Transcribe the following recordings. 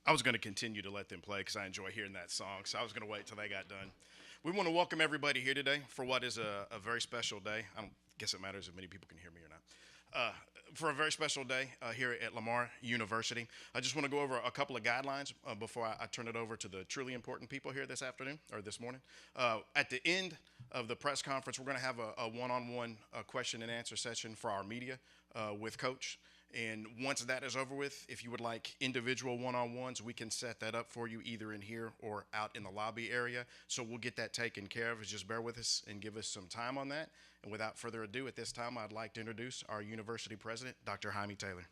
I was going to continue to let them play because I enjoy hearing that song, so I was going to wait till they got done. We want to welcome everybody here today for what is a very special day. I don't guess it matters if many people can hear me or not. For a very special day here at Lamar University. I just want to go over a couple of guidelines before I turn it over to the truly important people here this afternoon or this morning. At the end of the press conference, we're going to have a one-on-one question and answer session for our media with Coach. And once that is over with, if you would like individual one-on-ones, we can set that up for you either in here or out in the lobby area. So we'll get that taken care of. Just bear with us and give us some time on that. And without further ado, at this time, I'd like to introduce our university president, Dr. Jaime Taylor.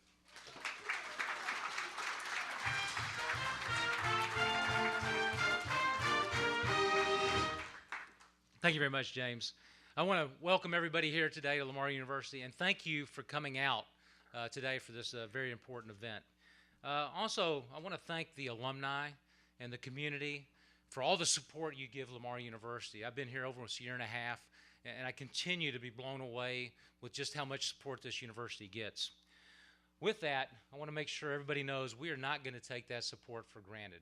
Thank you very much, James. I want to welcome everybody here today to Lamar University, and thank you for coming out today for this very important event. Also, I want to thank the alumni and the community for all the support you give Lamar University. I've been here over a year and a half, and I continue to be blown away with just how much support this university gets. With that, I want to make sure everybody knows we are not going to take that support for granted.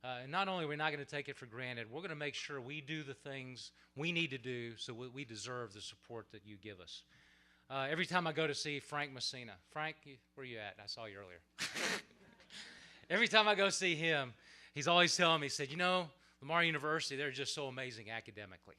And not only are we not going to take it for granted, we're going to make sure we do the things we need to do so we deserve the support that you give us. Every time I go to see Frank Messina, Frank, where are you at? I saw you earlier. Every time I go see him, he's always telling me, he said, you know, Lamar University, they're just so amazing academically.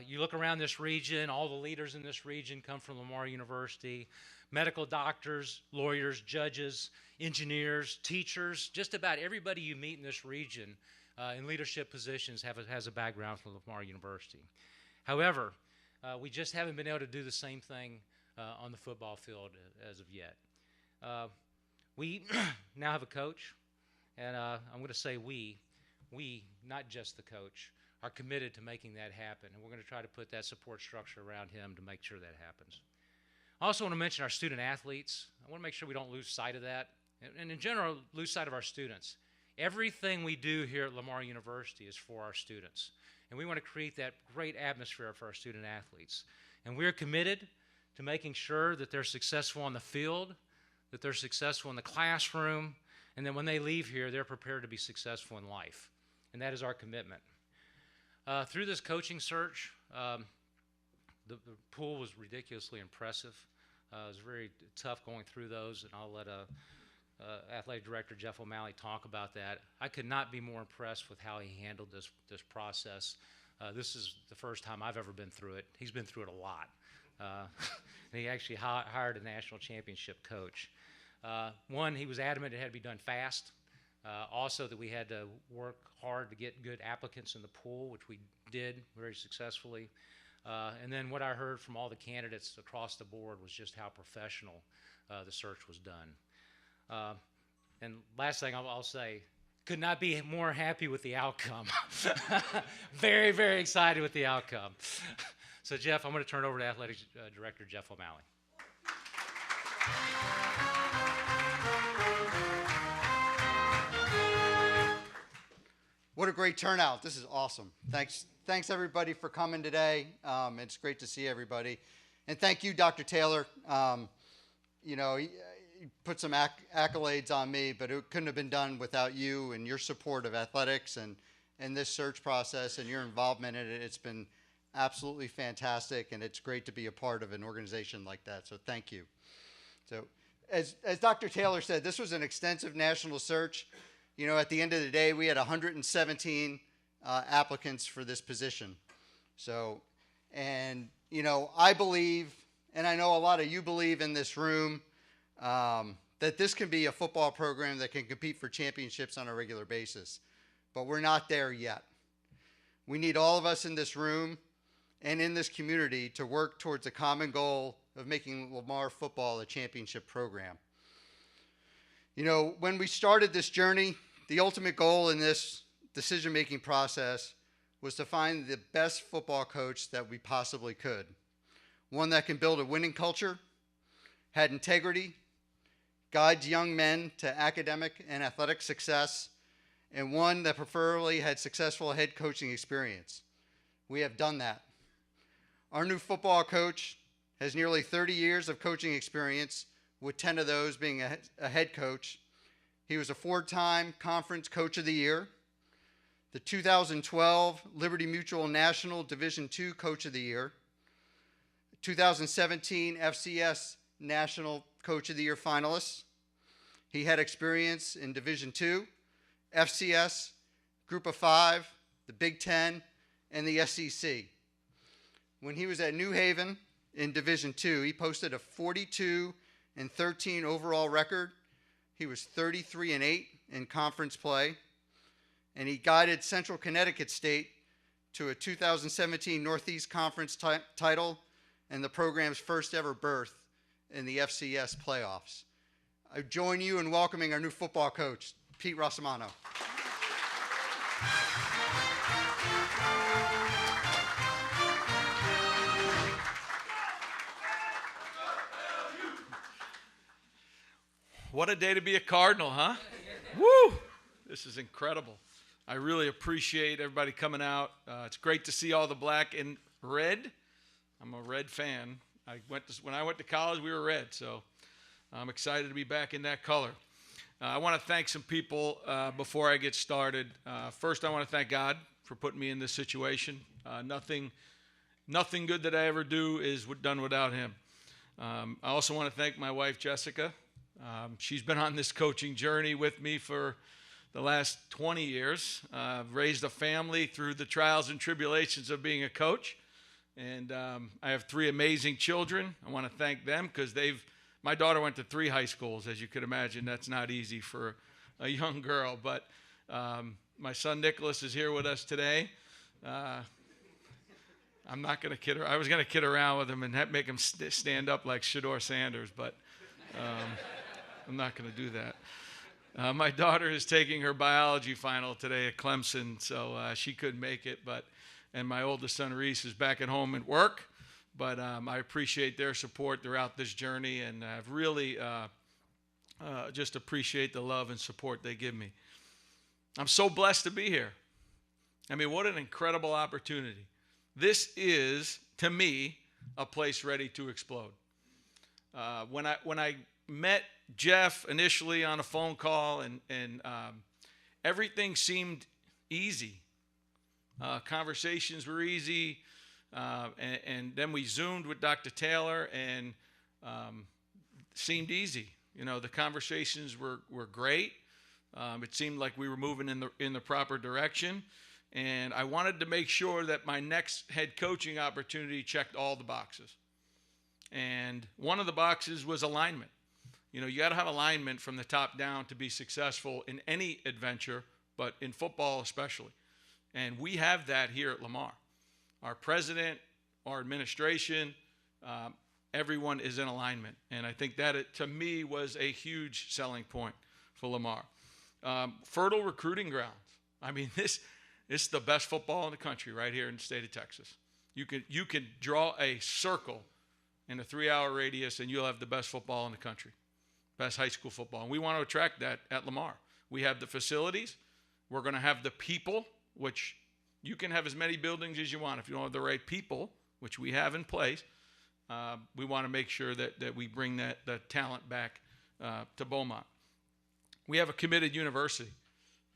You look around this region, all the leaders in this region come from Lamar University, medical doctors, lawyers, judges, engineers, teachers, just about everybody you meet in this region in leadership positions has a background from Lamar University. However, we just haven't been able to do the same thing on the football field as of yet. We now have a coach, and I'm going to say we, not just the coach, are committed to making that happen, and we're going to try to put that support structure around him to make sure that happens. I also want to mention our student athletes. I want to make sure we don't lose sight of that, and in general, lose sight of our students. Everything we do here at Lamar University is for our students, and we want to create that great atmosphere for our student athletes. And we're committed to making sure that they're successful on the field, that they're successful in the classroom, and then when they leave here, they're prepared to be successful in life. And that is our commitment. Through this coaching search, the pool was ridiculously impressive. It was very tough going through those, and I'll let Athletic Director Jeff O'Malley talk about that. I could not be more impressed with how he handled this process. This is the first time I've ever been through it. He's been through it a lot. And he actually hired a national championship coach. One, he was adamant it had to be done fast. Also that we had to work hard to get good applicants in the pool, which we did very successfully. And then what I heard from all the candidates across the board was just how professional the search was done. And last thing I'll say, could not be more happy with the outcome. Very, very excited with the outcome. So Jeff, I'm going to turn it over to Athletic Director Jeff O'Malley. What a great turnout. This is awesome. Thanks everybody for coming today. It's great to see everybody. And thank you, Dr. Taylor. You know, he put some accolades on me, but it couldn't have been done without you and your support of athletics and this search process and your involvement in it. It's been absolutely fantastic, and it's great to be a part of an organization like that. So thank you. So as Dr. Taylor said, this was an extensive national search. You know, at the end of the day, we had 117 applicants for this position. So, and, you know, I believe, and I know a lot of you believe in this room, that this can be a football program that can compete for championships on a regular basis. But we're not there yet. We need all of us in this room and in this community to work towards a common goal of making Lamar football a championship program. You know, when we started this journey, the ultimate goal in this decision-making process was to find the best football coach that we possibly could. One that can build a winning culture, had integrity, guides young men to academic and athletic success, and one that preferably had successful head coaching experience. We have done that. Our new football coach has nearly 30 years of coaching experience, with 10 of those being a head coach, He was a 4-time Conference Coach of the Year, the 2012 Liberty Mutual National Division II Coach of the Year, 2017 FCS National Coach of the Year finalist. He had experience in Division II, FCS, Group of 5, the Big Ten, and the SEC. When he was at New Haven in Division II, he posted a 42-13 overall record. He was 33-8 in conference play, and he guided Central Connecticut State to a 2017 Northeast Conference title and the program's first ever berth in the FCS playoffs. I join you in welcoming our new football coach, Pete Rossomando. What a day to be a Cardinal, huh? Woo! This is incredible. I really appreciate everybody coming out. It's great to see all the black and red. I'm a red fan. When I went to college, we were red, so I'm excited to be back in that color. I want to thank some people before I get started. First, I want to thank God for putting me in this situation. Nothing good that I ever do is done without Him. I also want to thank my wife, Jessica. She's been on this coaching journey with me for the last 20 years. Raised a family through the trials and tribulations of being a coach. And I have 3 amazing children. I want to thank them because my daughter went to 3 high schools. As you could imagine, that's not easy for a young girl. But my son Nicholas is here with us today. I'm not going to kid her. I was going to kid around with him and make him stand up like Shedeur Sanders, but I'm not going to do that. My daughter is taking her biology final today at Clemson, so she couldn't make it. And my oldest son, Reese, is back at home at work. But I appreciate their support throughout this journey, and I've really just appreciate the love and support they give me. I'm so blessed to be here. I mean, what an incredible opportunity. This is, to me, a place ready to explode. When I met Jeff initially on a phone call, and everything seemed easy. Conversations were easy, and then we Zoomed with Dr. Taylor, and seemed easy. You know, the conversations were great. It seemed like we were moving in the proper direction, and I wanted to make sure that my next head coaching opportunity checked all the boxes. And one of the boxes was alignment. You know, you got to have alignment from the top down to be successful in any adventure, but in football especially. And we have that here at Lamar. Our president, our administration, everyone is in alignment. And I think that, to me, was a huge selling point for Lamar. Fertile recruiting grounds. I mean, this is the best football in the country right here in the state of Texas. You can draw a circle in a 3-hour radius, and you'll have the best football in the country, best high school football. And we want to attract that at Lamar. We have the facilities. We're going to have the people, which you can have as many buildings as you want. If you don't have the right people, which we have in place, we want to make sure that we bring that talent back to Beaumont. We have a committed university.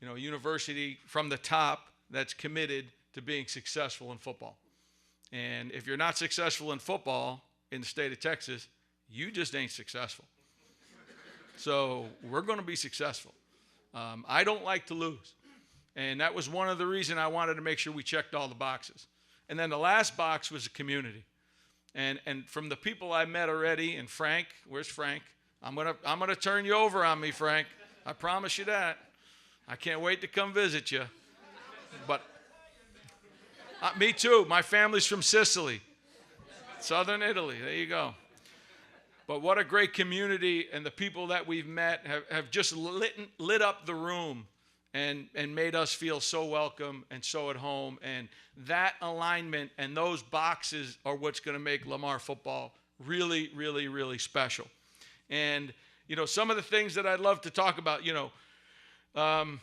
You know, a university from the top that's committed to being successful in football. And if you're not successful in football in the state of Texas, you just ain't successful. So we're going to be successful. I don't like to lose. And that was one of the reasons I wanted to make sure we checked all the boxes. And then the last box was the community. And from the people I met already, and Frank, where's Frank? I'm gonna turn you over on me, Frank. I promise you that. I can't wait to come visit you. But me too. My family's from Sicily, southern Italy. There you go. But what a great community, and the people that we've met have just lit up the room and made us feel so welcome and so at home. And that alignment and those boxes are what's going to make Lamar football really, really, really special. And, you know, some of the things that I'd love to talk about, you know,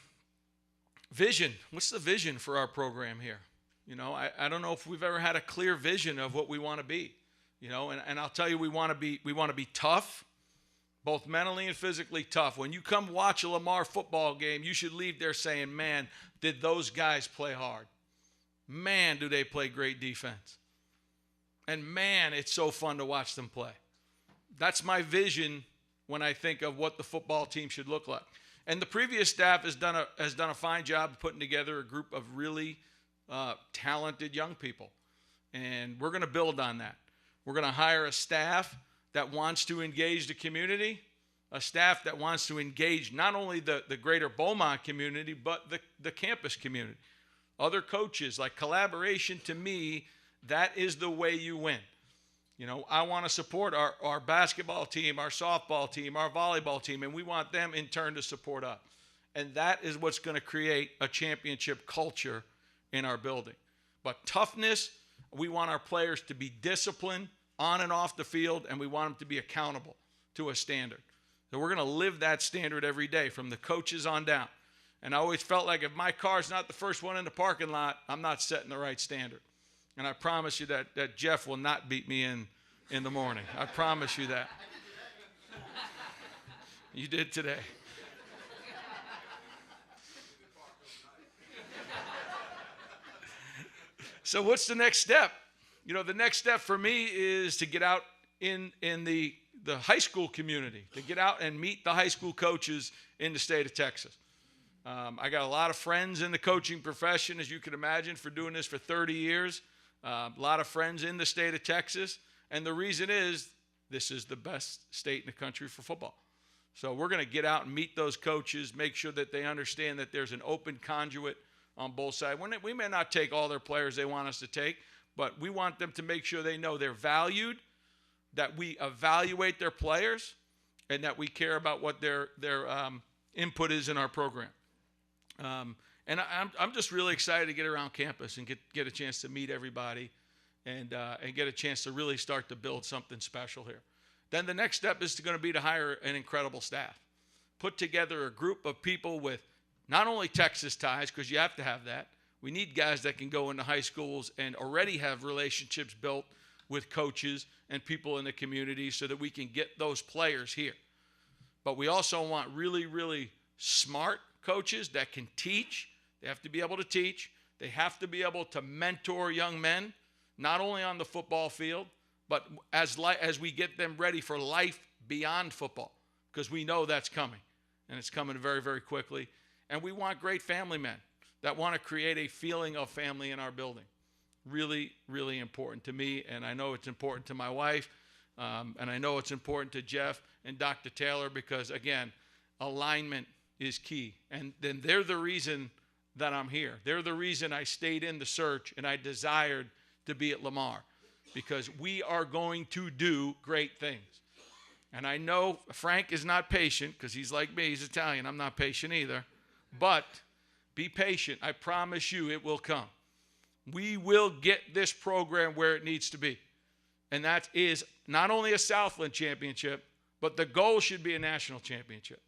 vision. What's the vision for our program here? You know, I don't know if we've ever had a clear vision of what we want to be. You know, and I'll tell you, we want to be tough, both mentally and physically tough. When you come watch a Lamar football game, you should leave there saying, man, did those guys play hard? Man, do they play great defense. And man, it's so fun to watch them play. That's my vision when I think of what the football team should look like. And the previous staff has done a fine job of putting together a group of really talented young people. And we're going to build on that. We're going to hire a staff that wants to engage the community, a staff that wants to engage not only the greater Beaumont community, but the campus community. Other coaches, like collaboration, to me, that is the way you win. You know, I want to support our basketball team, our softball team, our volleyball team, and we want them in turn to support us. And that is what's going to create a championship culture in our building. But toughness, we want our players to be disciplined on and off the field, and we want them to be accountable to a standard. So we're going to live that standard every day from the coaches on down. And I always felt like if my car's not the first one in the parking lot, I'm not setting the right standard. And I promise you that Jeff will not beat me in the morning. I promise you that. You did today. So what's the next step? You know, the next step for me is to get out in the high school community, to get out and meet the high school coaches in the state of Texas. I got a lot of friends in the coaching profession, as you can imagine, for doing this for 30 years. A lot of friends in the state of Texas. And the reason is this is the best state in the country for football. So we're going to get out and meet those coaches, make sure that they understand that there's an open conduit on both sides. We may not take all their players they want us to take, but we want them to make sure they know they're valued, that we evaluate their players, and that we care about what their input is in our program. And I'm just really excited to get around campus and get a chance to meet everybody and get a chance to really start to build something special here. Then the next step is going to be to hire an incredible staff. Put together a group of people with not only Texas ties, because you have to have that. We need guys that can go into high schools and already have relationships built with coaches and people in the community so that we can get those players here. But we also want really, really smart coaches that can teach. They have to be able to teach. They have to be able to mentor young men, not only on the football field, but as we get them ready for life beyond football, because we know that's coming, and it's coming very, very quickly. And we want great family men that want to create a feeling of family in our building. Really, really important to me, and I know it's important to my wife, and I know it's important to Jeff and Dr. Taylor because, again, alignment is key. And then they're the reason that I'm here. They're the reason I stayed in the search and I desired to be at Lamar, because we are going to do great things. And I know Frank is not patient because he's like me. He's Italian. I'm not patient either. But be patient. I promise you it will come. We will get this program where it needs to be. And that is not only a Southland championship, but the goal should be a national championship.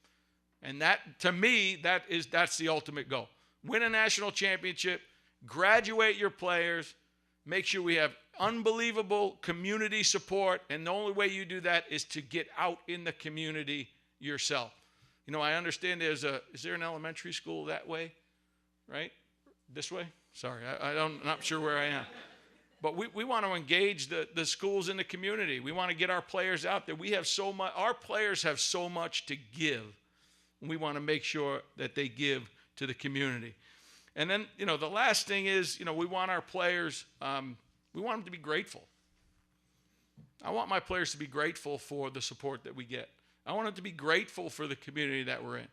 And that, to me, that's the ultimate goal. Win a national championship, graduate your players, make sure we have unbelievable community support, and the only way you do that is to get out in the community yourself. You know, I understand is there an elementary school that way, right? This way? Sorry, I'm not sure where I am. But we want to engage the schools in the community. We want to get our players out there. We have so much. Our players have so much to give. We want to make sure that they give to the community. And then, you know, the last thing is, you know, we want our players, we want them to be grateful. I want my players to be grateful for the support that we get. I want them to be grateful for the community that we're in.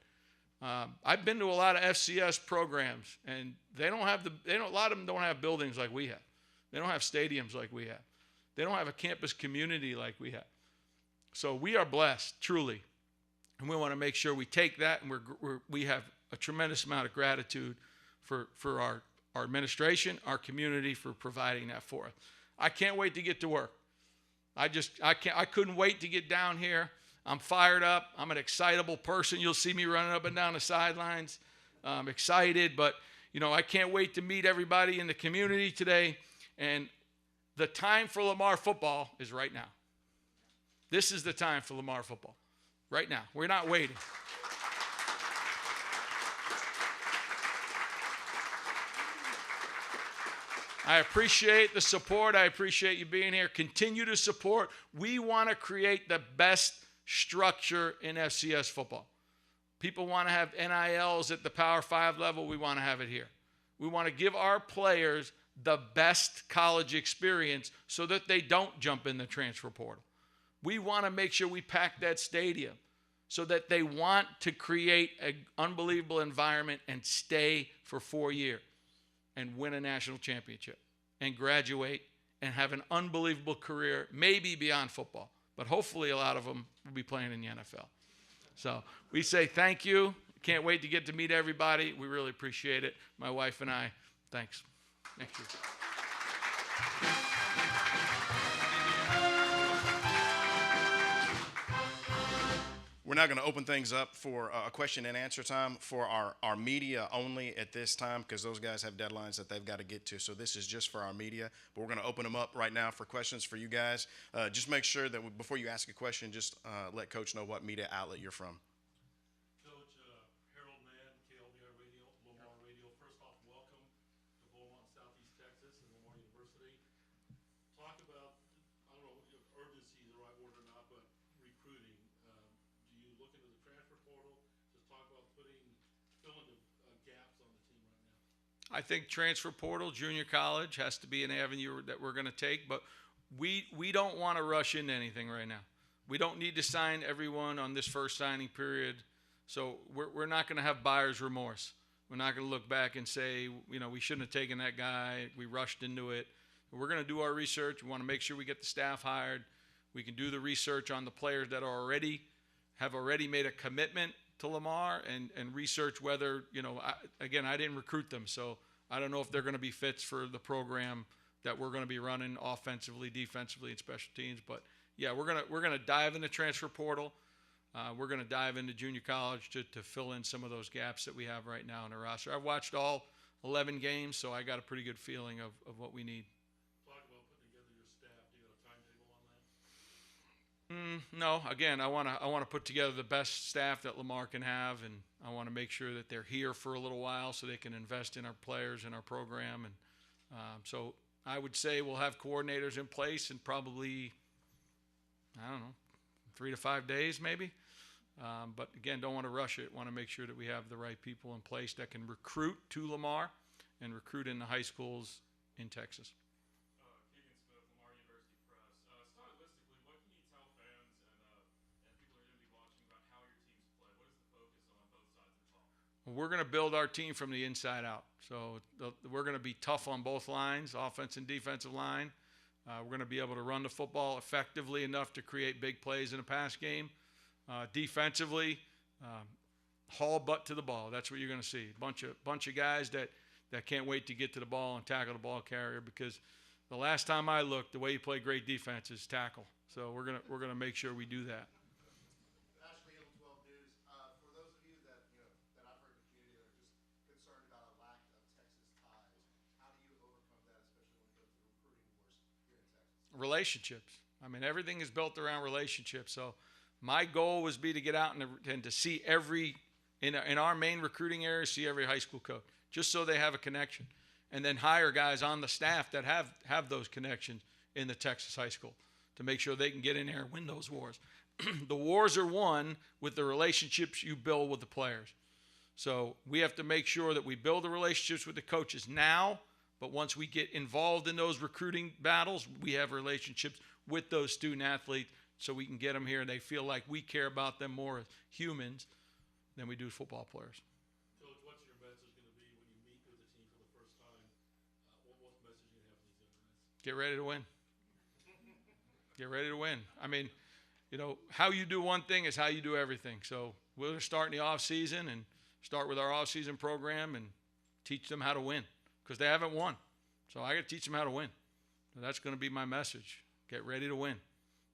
I've been to a lot of FCS programs, and a lot of them don't have buildings like we have. They don't have stadiums like we have. They don't have a campus community like we have. So we are blessed, truly. And we want to make sure we take that, and we have a tremendous amount of gratitude for our administration, our community, for providing that for us. I can't wait to get to work. I couldn't wait to get down here. I'm fired up. I'm an excitable person. You'll see me running up and down the sidelines. I'm excited, but you know, I can't wait to meet everybody in the community today. And the time for Lamar football is right now. This is the time for Lamar football. right now. We're not waiting. I appreciate the support. I appreciate you being here. Continue to support. We want to create the best structure in FCS football. People want to have NILs at the Power 5 level. We want to have it here. We want to give our players the best college experience so that they don't jump in the transfer portal. We want to make sure we pack that stadium so that they want to create an unbelievable environment and stay for 4 years and win a national championship and graduate and have an unbelievable career, maybe beyond football. But hopefully a lot of them will be playing in the NFL. So we say thank you. Can't wait to get to meet everybody. We really appreciate it. My wife and I, thanks. Next year. We're now going to open things up for a question and answer time for our media only at this time, because those guys have deadlines that they've got to get to. So this is just for our media, but we're going to open them up right now for questions for you guys. Just make sure that before you ask a question, just let Coach know what media outlet you're from. Coach, Harold Mann, KLBI Radio, Lamar Radio. First off, welcome to Beaumont, Southeast Texas, and Lamar University. Talk about, I don't know if urgency is the right word or not, but recruiting. Do you look into the transfer portal? Just talk about filling the gaps on the team right now. I think transfer portal, junior college has to be an avenue that we're going to take, but we don't want to rush into anything right now. We don't need to sign everyone on this first signing period, so we're not going to have buyer's remorse. We're not going to look back and say, we shouldn't have taken that guy. We rushed into it. We're going to do our research. We want to make sure we get the staff hired. We can do the research on the players that have already made a commitment to Lamar and research whether, I didn't recruit them, so I don't know if they're going to be fits for the program that we're going to be running offensively, defensively, and special teams. But yeah, we're gonna dive in the transfer portal. We're gonna dive into junior college to fill in some of those gaps that we have right now in the roster. I've watched all 11 games, so I got a pretty good feeling of what we need. Talk about putting together your staff. Do you have a timetable on that? No, again, I want to put together the best staff that Lamar can have, and I want to make sure that they're here for a little while so they can invest in our players and our program. And so I would say we'll have coordinators in place in probably, 3 to 5 days maybe. But again, don't want to rush it. Want to make sure that we have the right people in place that can recruit to Lamar and recruit in the high schools in Texas. We're going to build our team from the inside out. So we're going to be tough on both lines, offense and defensive line. We're going to be able to run the football effectively enough to create big plays in a pass game. Defensively, haul butt to the ball. That's what you're going to see. Bunch of guys that can't wait to get to the ball and tackle the ball carrier, because the last time I looked, the way you play great defense is tackle. So we're going to make sure we do that. Relationships. I mean, everything is built around relationships. So my goal was to get out and to see in our main recruiting area, see every high school coach, just so they have a connection, and then hire guys on the staff that have those connections in the Texas high school to make sure they can get in there and win those wars. The wars are won with the relationships you build with the players. So we have to make sure that we build the relationships with the coaches now. But once we get involved in those recruiting battles, we have relationships with those student athletes so we can get them here and they feel like we care about them more as humans than we do football players. Coach, what's your message going to be when you meet with the team for the first time? What message do you have for these young guys? Get ready to win. Get ready to win. I mean, how you do one thing is how you do everything. So we'll start in the off season and start with our off season program and teach them how to win, because they haven't won. So I got to teach them how to win. So that's going to be my message. Get ready to win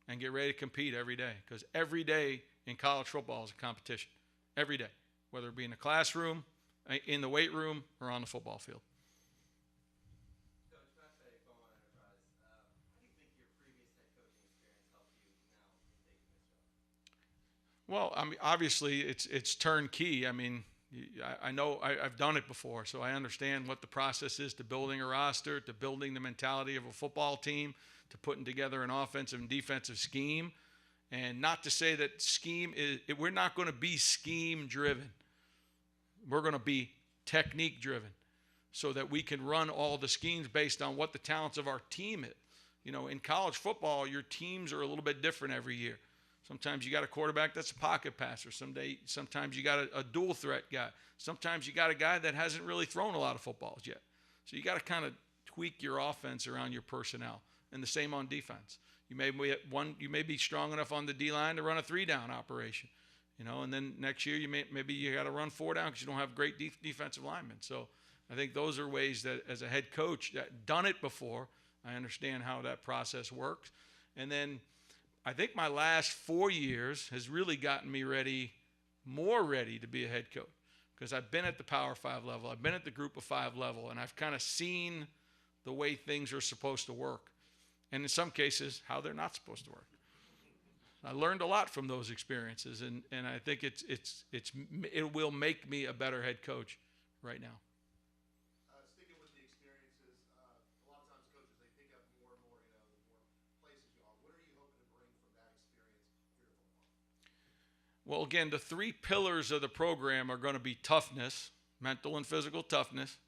and get ready to compete every day, because every day in college football is a competition. Every day, whether it be in the classroom, in the weight room, or on the football field. Coach, Matt Fay, Beaumont Enterprise. How do you think your previous head coaching experience helped you now in taking this job? Well, I mean, obviously it's turnkey. I mean, I know I've done it before, so I understand what the process is to building a roster, to building the mentality of a football team, to putting together an offensive and defensive scheme. And not to say that we're not going to be scheme driven. We're going to be technique driven so that we can run all the schemes based on what the talents of our team is. You know, in college football, your teams are a little bit different every year. Sometimes you got a quarterback that's a pocket passer. Sometimes you got a dual threat guy. Sometimes you got a guy that hasn't really thrown a lot of footballs yet. So you got to kind of tweak your offense around your personnel. And the same on defense. You may be strong enough on the D-line to run a 3-down operation, you know, and then next year maybe you got to run 4 down because you don't have great defensive linemen. So I think those are ways that as a head coach that done it before, I understand how that process works. And then I think my last 4 years has really gotten me more ready to be a head coach because I've been at the Power 5 level, I've been at the Group of 5 level, and I've kind of seen the way things are supposed to work. And in some cases, how they're not supposed to work. I learned a lot from those experiences, and I think it will make me a better head coach right now. Sticking with the experiences, a lot of times coaches, they pick up more and more, the more places you are. What are you hoping to bring from that experience here to football? Well, again, the 3 pillars of the program are going to be toughness, mental and physical toughness,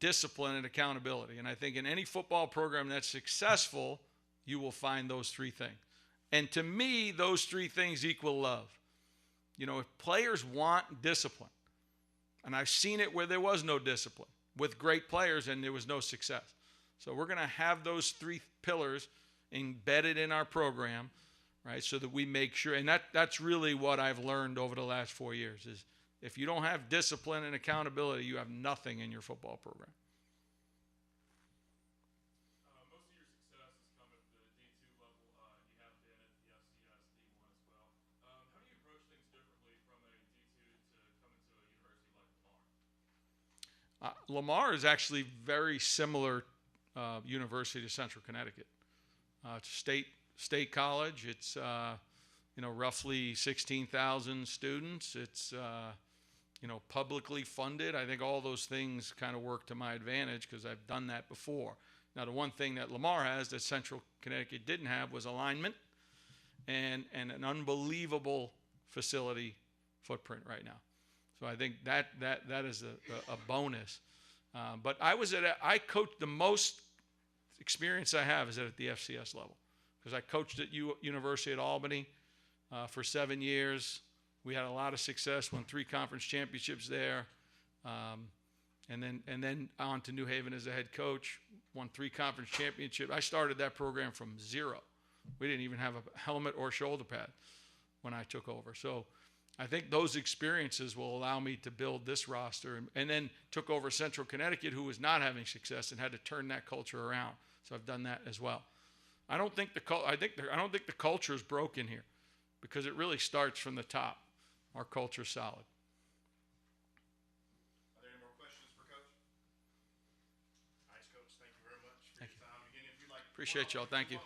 discipline, and accountability. And I think in any football program that's successful, you will find those 3 things. And to me, those 3 things equal love. You know, if players want discipline, and I've seen it where there was no discipline with great players and there was no success. So we're going to have those 3 pillars embedded in our program, right, so that we make sure. And that's really what I've learned over the last 4 years is if you don't have discipline and accountability, you have nothing in your football program. Most of your success has come at the D2 level. You have been at the FCS D1 as well. How do you approach things differently from a D2 to come into a university like Lamar? Lamar is actually very similar university to Central Connecticut. It's a state college. It's roughly 16,000 students. It's publicly funded. I think all those things kind of work to my advantage because I've done that before. Now, the one thing that Lamar has that Central Connecticut didn't have was alignment and an unbelievable facility footprint right now. So I think that is a bonus. But I coached the most experience I have is at the FCS level because I coached at University at Albany for 7 years. We had a lot of success, won 3 conference championships there, and then on to New Haven as a head coach, won 3 conference championships. I started that program from 0. We didn't even have a helmet or shoulder pad when I took over. So I think those experiences will allow me to build this roster, and then took over Central Connecticut, who was not having success, and had to turn that culture around. So I've done that as well. I don't think the culture is broken here because it really starts from the top. Our culture's solid. Are there any more questions for Coach? Nice, Coach. Thank you very much for your time. Again, if you'd like Appreciate y'all. Thank you.